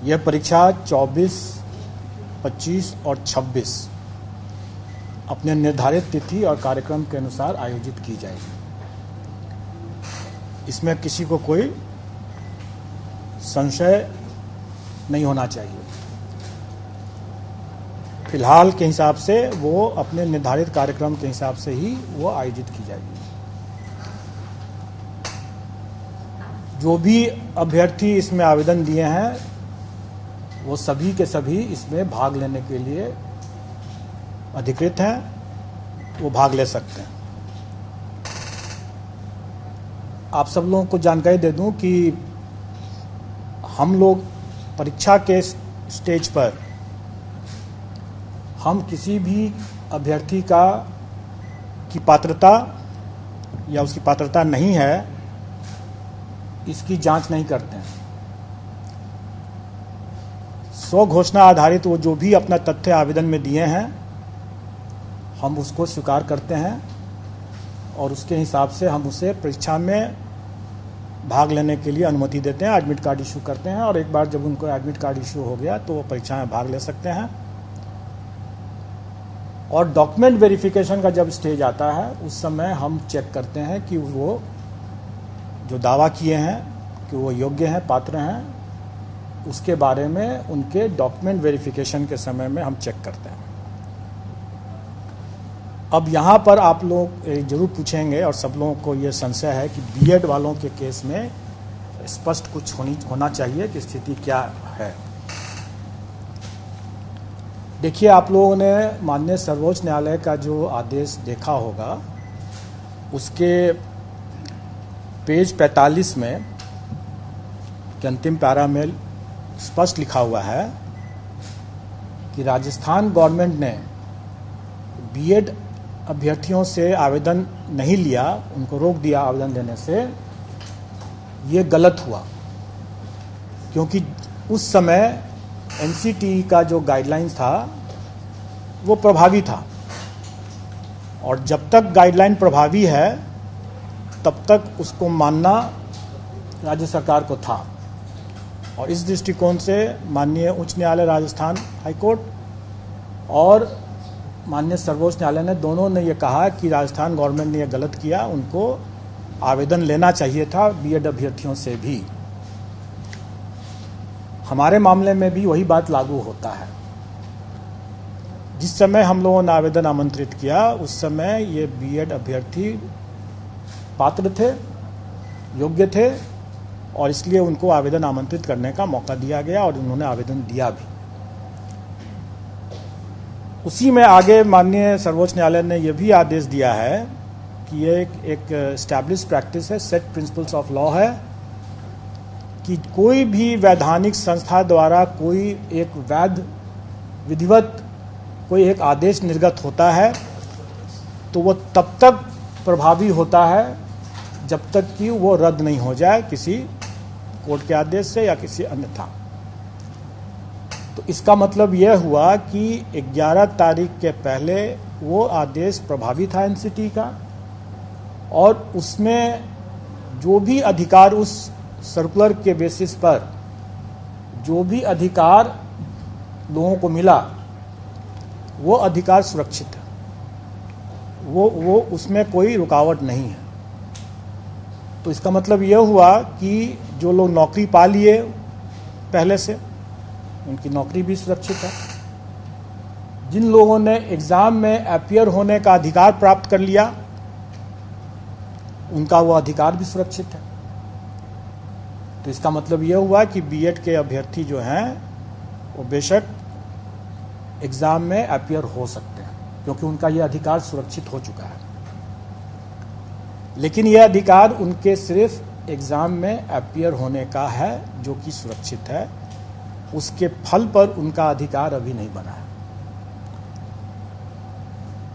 यह परीक्षा 24, 25 और 26 अपने निर्धारित तिथि और कार्यक्रम के अनुसार आयोजित की जाएगी। इसमें किसी को कोई संशय नहीं होना चाहिए। फिलहाल के हिसाब से वो अपने निर्धारित कार्यक्रम के हिसाब से ही वो आयोजित की जाएगी। जो भी अभ्यर्थी इसमें आवेदन दिए हैं वो सभी के सभी इसमें भाग लेने के लिए अधिकृत हैं, वो भाग ले सकते हैं। आप सब लोगों को जानकारी दे दूं कि हम लोग परीक्षा के स्टेज पर हम किसी भी अभ्यर्थी की पात्रता या उसकी पात्रता नहीं है इसकी जांच नहीं करते हैं। स्व घोषणा आधारित वो जो भी अपना तथ्य आवेदन में दिए हैं हम उसको स्वीकार करते हैं और उसके हिसाब से हम उसे परीक्षा में भाग लेने के लिए अनुमति देते हैं, एडमिट कार्ड इशू करते हैं और एक बार जब उनको एडमिट कार्ड इशू हो गया तो वो परीक्षा में भाग ले सकते हैं। और डॉक्यूमेंट वेरिफिकेशन का जब स्टेज आता है उस समय हम चेक करते हैं कि वो जो दावा किए हैं कि वो योग्य हैं, पात्र हैं, उसके बारे में उनके डॉक्यूमेंट वेरिफिकेशन के समय में हम चेक करते हैं। अब यहाँ पर आप लोग जरूर पूछेंगे और सब लोगों को ये संशय है कि बीएड वालों के केस में स्पष्ट कुछ होना चाहिए कि स्थिति क्या है। देखिए, आप लोगों ने माननीय सर्वोच्च न्यायालय का जो आदेश देखा होगा उसके पेज 45 में के अंतिम पैरा में स्पष्ट लिखा हुआ है कि राजस्थान गवर्नमेंट ने बीएड अभ्यर्थियों से आवेदन नहीं लिया, उनको रोक दिया आवेदन देने से। ये गलत हुआ क्योंकि उस समय एनसीटी का जो गाइडलाइंस था वो प्रभावी था और जब तक गाइडलाइन प्रभावी है तब तक उसको मानना राज्य सरकार को था। और इस दृष्टिकोण से माननीय उच्च न्यायालय राजस्थान हाईकोर्ट और माननीय सर्वोच्च न्यायालय ने दोनों ने ये कहा कि राजस्थान गवर्नमेंट ने ये गलत किया, उनको आवेदन लेना चाहिए था बीएड अभ्यर्थियों से भी। हमारे मामले में भी वही बात लागू होता है। जिस समय हम लोगों ने आवेदन आमंत्रित किया उस समय ये बीएड अभ्यर्थी पात्र थे, योग्य थे और इसलिए उनको आवेदन आमंत्रित करने का मौका दिया गया और उन्होंने आवेदन दिया भी। उसी में आगे माननीय सर्वोच्च न्यायालय ने यह भी आदेश दिया है कि ये एक एस्टैब्लिश प्रैक्टिस है, सेट प्रिंसिपल्स ऑफ लॉ है कि कोई भी वैधानिक संस्था द्वारा कोई एक वैध विधिवत कोई एक आदेश निर्गत होता है तो वो तब तक प्रभावी होता है जब तक कि वो रद्द नहीं हो जाए किसी कोर्ट के आदेश से या किसी अन्यथा। तो इसका मतलब यह हुआ कि 11 तारीख के पहले वो आदेश प्रभावी था एनसीटी का और उसमें जो भी अधिकार उस सर्कुलर के बेसिस पर जो भी अधिकार लोगों को मिला वो अधिकार सुरक्षित है, वो उसमें कोई रुकावट नहीं है। तो इसका मतलब यह हुआ कि जो लोग नौकरी पा लिए पहले से उनकी नौकरी भी सुरक्षित है। जिन लोगों ने एग्जाम में अपीयर होने का अधिकार प्राप्त कर लिया उनका वो अधिकार भी सुरक्षित है। तो इसका मतलब यह हुआ कि बीएड के अभ्यर्थी जो हैं वो बेशक एग्जाम में अपीयर हो सकते हैं क्योंकि उनका यह अधिकार सुरक्षित हो चुका है। लेकिन यह अधिकार उनके सिर्फ एग्जाम में अपीयर होने का है जो कि सुरक्षित है, उसके फल पर उनका अधिकार अभी नहीं बना है।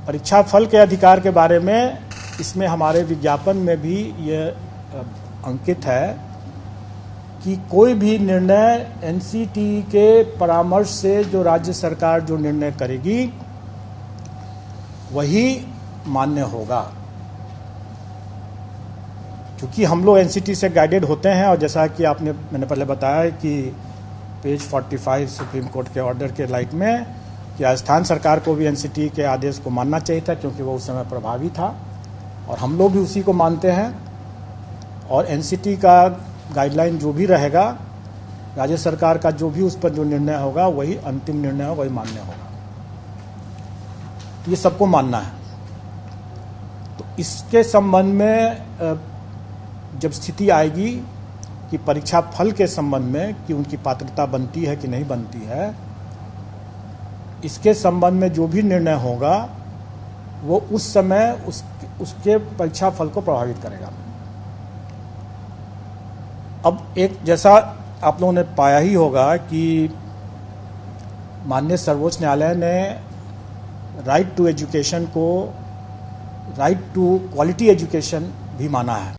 परीक्षा फल के अधिकार के बारे में इसमें हमारे विज्ञापन में भी यह अंकित है कि कोई भी निर्णय एनसीटी के परामर्श से जो राज्य सरकार जो निर्णय करेगी वही मान्य होगा। क्योंकि हम लोग एनसीटी से गाइडेड होते हैं और जैसा कि मैंने पहले बताया कि पेज 45 सुप्रीम कोर्ट के ऑर्डर के लाइट में कि राजस्थान सरकार को भी एनसीटी के आदेश को मानना चाहिए था, क्योंकि वो उस समय प्रभावी था और हम लोग भी उसी को मानते हैं। और एनसीटी का गाइडलाइन जो भी रहेगा, राज्य सरकार का जो भी उस पर जो निर्णय होगा वही अंतिम निर्णय होगा, वही मान्य होगा। ये सबको मानना है। तो इसके संबंध में जब स्थिति आएगी कि परीक्षा फल के संबंध में कि उनकी पात्रता बनती है कि नहीं बनती है, इसके संबंध में जो भी निर्णय होगा वो उस समय उसके परीक्षा फल को प्रभावित करेगा। अब एक जैसा आप लोगों ने पाया ही होगा कि माननीय सर्वोच्च न्यायालय ने राइट टू एजुकेशन को राइट टू क्वालिटी एजुकेशन भी माना है।